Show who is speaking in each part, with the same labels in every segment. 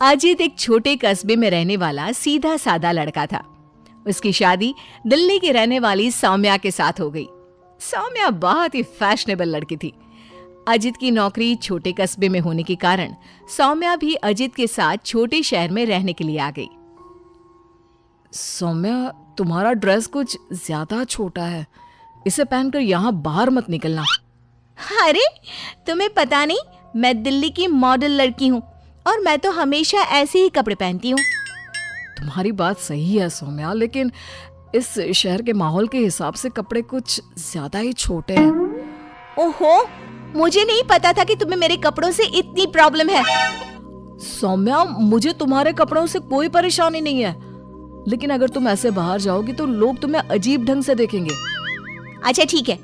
Speaker 1: अजित एक छोटे कस्बे में रहने वाला सीधा सादा लड़का था। उसकी शादी दिल्ली की रहने वाली सौम्या के साथ हो गई। सौम्या बहुत ही फैशनेबल लड़की थी। अजित की नौकरी छोटे कस्बे में होने के कारण सौम्या भी अजित के साथ छोटे शहर में रहने के लिए आ गई।
Speaker 2: सौम्या, तुम्हारा ड्रेस कुछ ज्यादा छोटा है, इसे पहनकर यहाँ बाहर मत निकलना।
Speaker 1: अरे तुम्हें पता नहीं, मैं दिल्ली की मॉडल लड़की हूँ और मैं तो हमेशा ऐसे ही कपड़े पहनती हूँ।
Speaker 2: तुम्हारी बात सही है सौम्या, लेकिन इस शहर के माहौल के हिसाब से कपड़े कुछ ज्यादा ही छोटे हैं।
Speaker 1: ओहो, मुझे नहीं पता था कि तुम्हें मेरे कपड़ों से इतनी प्रॉब्लम है।
Speaker 2: सौम्या, मुझे तुम्हारे कपड़ों से कोई परेशानी नहीं है, लेकिन अगर तुम ऐसे बाहर जाओगी तो लोग तुम्हें अजीब ढंग से देखेंगे।
Speaker 1: अच्छा ठीक है,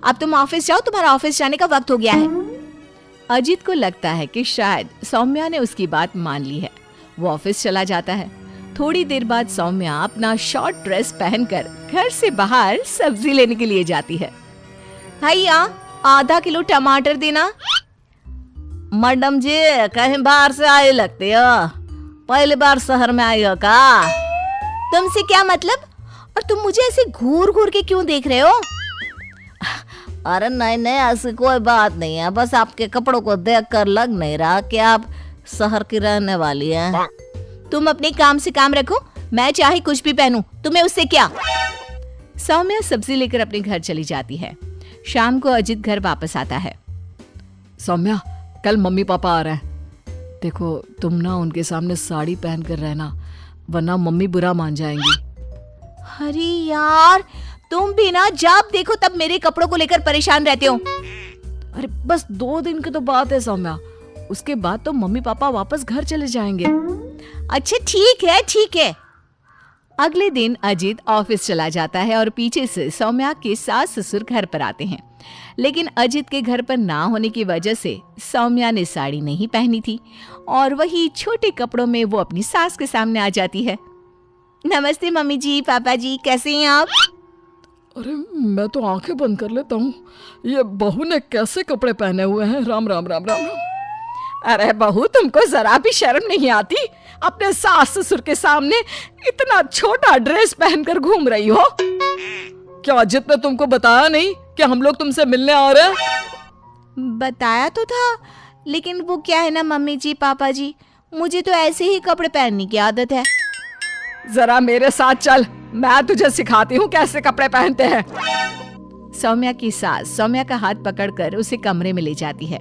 Speaker 1: अब तुम ऑफिस जाओ, तुम्हारा ऑफिस जाने का वक्त हो गया है। अजित को लगता है कि शायद सौम्या ने उसकी बात मान ली है। वो ऑफिस चला जाता है। थोड़ी देर बाद सौम्या अपना शॉर्ट ड्रेस पहनकर घर से बाहर सब्जी लेने के लिए जाती है। भैया, आधा किलो टमाटर देना।
Speaker 3: मैडम जी, कहीं बाहर से आए लगते हो, पहली बार शहर में आई हो का?
Speaker 1: तुमसे क्या मतलब? और तुम मुझे ऐसे घूर घूर के क्यों देख रहे हो?
Speaker 3: अरे नहीं नहीं, ऐसी कोई बात नहीं है, बस आपके कपड़ों को देखकर लग नहीं रहा कि आप शहर की रहने वाली हैं।
Speaker 1: तुम अपने काम से काम रखो, मैं चाहे कुछ भी पहनूं, तुम्हें उससे क्या? सौम्या सब्जी लेकर अपने घर चली जाती है। शाम को अजित घर वापस आता है।
Speaker 2: सौम्या, कल मम्मी पापा आ रहे हैं। देखो, तुम ना उनके सामने साड़ी पहन कर रहना, वरना मम्मी बुरा मान जाएंगी।
Speaker 1: अरे यार, तुम भी ना जब देखो तब मेरे कपड़ों को लेकर परेशान रहते हो।
Speaker 2: अरे बस 2 दिन की तो बात है सौम्या, उसके बाद तो मम्मी पापा वापस घर चले जाएंगे।
Speaker 1: अच्छा ठीक है ठीक है। अगले दिन अजित ऑफिस चला जाता है और पीछे से सौम्या के सास ससुर घर पर आते हैं। लेकिन अजित के घर पर ना होने की वजह से सौम्या ने साड़ी नहीं पहनी थी और वही छोटे कपड़ों में वो अपनी सास के सामने आ जाती है। नमस्ते मम्मी जी, पापा जी, कैसे हैं आप?
Speaker 2: अरे मैं तो आंखें बंद कर लेता हूँ, ये बहू ने कैसे कपड़े पहने हुए हैं। राम राम राम राम राम।
Speaker 4: अरे बहू, तुमको जरा भी शर्म नहीं आती? अपने सास ससुर के सामने इतना छोटा ड्रेस पहनकर घूम रही हो।
Speaker 2: क्या अजित ने तुमको बताया नहीं कि हम लोग तुमसे मिलने आ रहे हैं?
Speaker 1: बताया तो था, लेकिन वो क्या है ना मम्मी जी, पापा जी, मुझे तो ऐसे ही कपड़े पहनने की आदत है।
Speaker 4: जरा मेरे साथ चल, मैं तुझे सिखाती हूँ कैसे कपड़े पहनते हैं।
Speaker 1: सौम्या की सास सौम्या का हाथ पकड़कर उसे कमरे में ले जाती है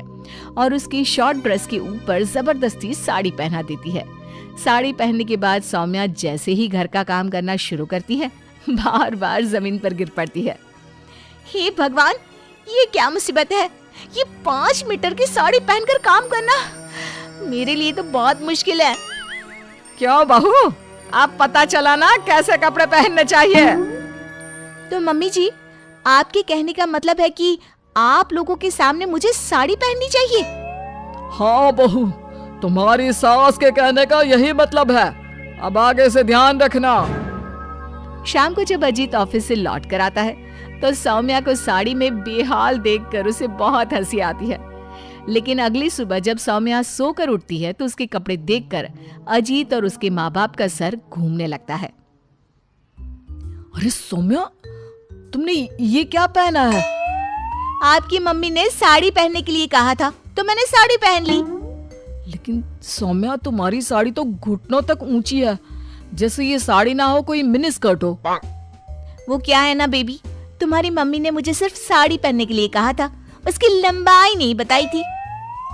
Speaker 1: और उसकी शॉर्ट ड्रेस के ऊपर जबरदस्ती साड़ी पहना देती है। साड़ी पहनने के बाद सौम्या जैसे ही घर का काम करना शुरू करती है, बार बार जमीन पर गिर पड़ती है। हे भगवान, ये क्या मुसीबत है? ये 5 मीटर की साड़ी पहनकर काम करना मेरे लिए तो बहुत मुश्किल है।
Speaker 4: क्यों बहू, अब पता चला ना कैसे कपड़े पहनने चाहिए?
Speaker 1: तो मम्मी जी, आपके कहने का मतलब है कि आप लोगों के सामने मुझे साड़ी पहननी चाहिए?
Speaker 2: हाँ बहू, तुम्हारी सास के कहने का यही मतलब है। अब आगे से ध्यान रखना।
Speaker 1: शाम को जब अजीत ऑफिस से लौट कर आता है तो सौम्या को साड़ी में बेहाल देखकर उसे बहुत हंसी आती है। लेकिन अगली सुबह जब सौम्या सोकर उठती है तो उसके कपड़े देखकर अजीत और उसके माँ बाप का सर घूमने लगता है।
Speaker 2: अरे सौम्या, तुमने ये क्या पहना है?
Speaker 1: आपकी मम्मी ने साड़ी पहनने के लिए कहा था तो मैंने साड़ी पहन ली।
Speaker 2: लेकिन सौम्या, तुम्हारी साड़ी तो घुटनों तक ऊंची है, जैसे ये साड़ी ना हो कोई मिनी स्कर्ट हो।
Speaker 1: वो क्या है ना बेबी, तुम्हारी मम्मी ने मुझे सिर्फ साड़ी पहनने के लिए कहा था, उसकी लंबाई नहीं बताई थी।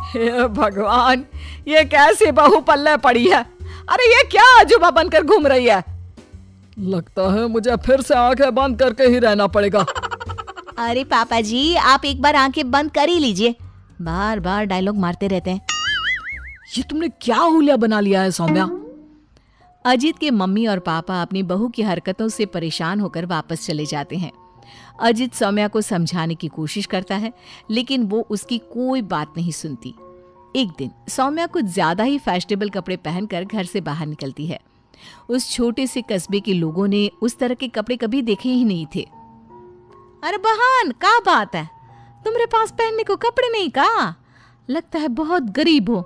Speaker 4: हे भगवान, ये कैसी बहू पल्ले पड़ी है? अरे ये क्या अजूबा बनकर घूम रही है?
Speaker 2: लगता है मुझे फिर से आंखें बंद करके ही रहना पड़ेगा।
Speaker 1: अरे पापा जी, आप एक बार आंखें बंद कर ही लीजिए, बार बार डायलॉग मारते रहते हैं।
Speaker 2: ये तुमने क्या हुलिया बना लिया है सौम्या?
Speaker 1: अजीत के मम्मी और पापा अपनी बहू की हरकतों से परेशान होकर वापस चले जाते हैं। अजित सौम्या को समझाने की कोशिश करता है, लेकिन वो उसकी कोई बात नहीं सुनती। एक दिन सौम्या कुछ ज्यादा ही फैशनेबल कपड़े पहनकर घर से बाहर निकलती है। उस छोटे से कस्बे के लोगों ने उस तरह के कपड़े कभी देखे ही नहीं थे।
Speaker 3: अरे बहन, क्या बात है, तुम्हारे पास पहनने को कपड़े नहीं का? लगता है बहुत गरीब हो।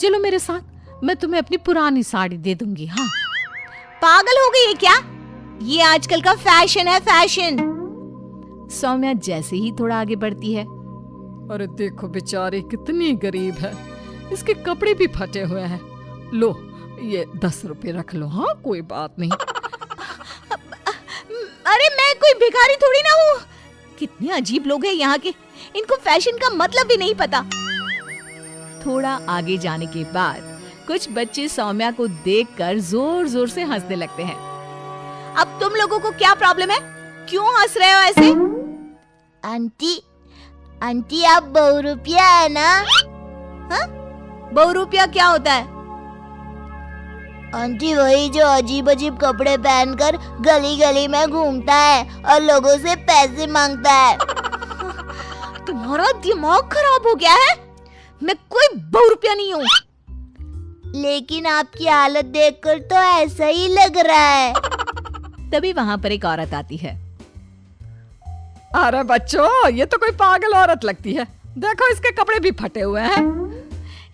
Speaker 3: चलो मेरे साथ,
Speaker 1: मैं तुम्हें अपनी पुरानी साड़ी दे दूंगी। हाँ,
Speaker 3: पागल हो गई है क्या? ये आजकल का फैशन है, फैशन।
Speaker 1: सौम्या जैसे ही थोड़ा आगे बढ़ती है,
Speaker 2: अरे देखो बेचारी कितनी गरीब है, इसके कपड़े भी फटे हुए हैं। लो ये 10 रुपए रख लो। हाँ कोई बात नहीं।
Speaker 3: अरे मैं कोई भिखारी थोड़ी ना हूँ। कितने अजीब लोग हैं यहाँ के, इनको फैशन का मतलब भी नहीं पता।
Speaker 1: थोड़ा आगे जाने के बाद कुछ बच्चे सौम्या को देखकर जोर जोर से हंसने लगते हैं।
Speaker 3: अब तुम लोगों को क्या प्रॉब्लम है? क्यों हंस रहे हो ऐसे? आंटी आप बहुरूपिया है ना? हाँ? बहुरूपिया क्या होता है? आंटी वही जो अजीब अजीब कपड़े पहनकर गली गली में घूमता है और लोगों से पैसे मांगता है। तुम्हारा दिमाग खराब हो गया है? मैं कोई बहुरूपिया नहीं हूँ। लेकिन आपकी हालत देखकर तो ऐसा ही लग रहा है।
Speaker 1: तभी वहां पर एक औरत आती है।
Speaker 2: अरे बच्चों, ये तो कोई पागल औरत लगती है। देखो इसके कपड़े भी फटे हुए हैं।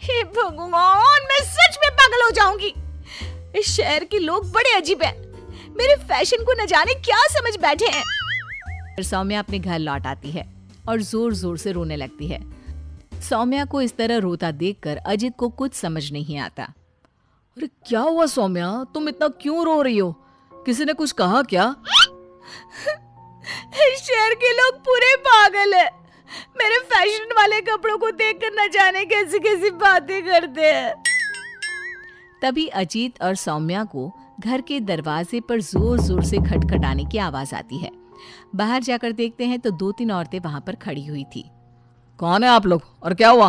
Speaker 3: हे भगवान, मैं सच में पागल हो जाऊंगी। इस शहर के लोग बड़े अजीब हैं। मेरे फैशन को न जाने क्या समझ बैठे हैं।
Speaker 1: फिर सौम्या अपने घर लौट आती है और जोर जोर से रोने लगती है। सौम्या को इस तरह रोता देखकर अजित को कुछ समझ नहीं आता।
Speaker 2: अरे क्या हुआ सौम्या, तुम इतना क्यों रो रही हो? किसी ने कुछ कहा क्या?
Speaker 3: शहर के लोग पूरे पागल है। मेरे फैशन वाले कपड़ों को देखकर न जाने कैसी कैसी बातें करते हैं।
Speaker 1: तभी अजीत और सौम्या को घर के दरवाजे पर जोर जोर से खटखटाने की आवाज आती है। बाहर जाकर देखते हैं तो 2-3 औरतें वहां पर खड़ी हुई थी।
Speaker 2: कौन है आप लोग और क्या हुआ?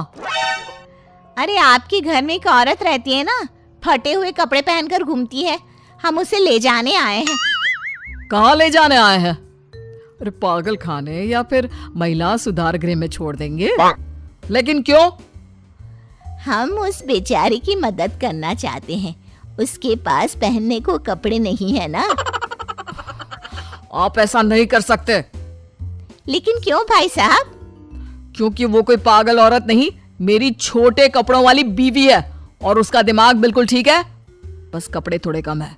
Speaker 3: अरे आपके घर में एक औरत रहती है ना, फटे हुए कपड़े पहनकर घूमती है। हम उसे ले जाने आए हैं।
Speaker 2: कहाँ ले जाने आए हैं? अरे पागल खाने या फिर महिला सुधार गृह में छोड़ देंगे। लेकिन क्यों?
Speaker 3: हम उस बेचारी की मदद करना चाहते हैं। उसके पास पहनने को कपड़े नहीं है ना।
Speaker 2: आप ऐसा नहीं कर सकते।
Speaker 3: लेकिन क्यों भाई साहब?
Speaker 2: क्योंकि वो कोई पागल औरत नहीं, मेरी छोटे कपड़ों वाली बीवी है और उसका दिमाग बिल्कुल ठीक है, बस कपड़े थोड़े कम है।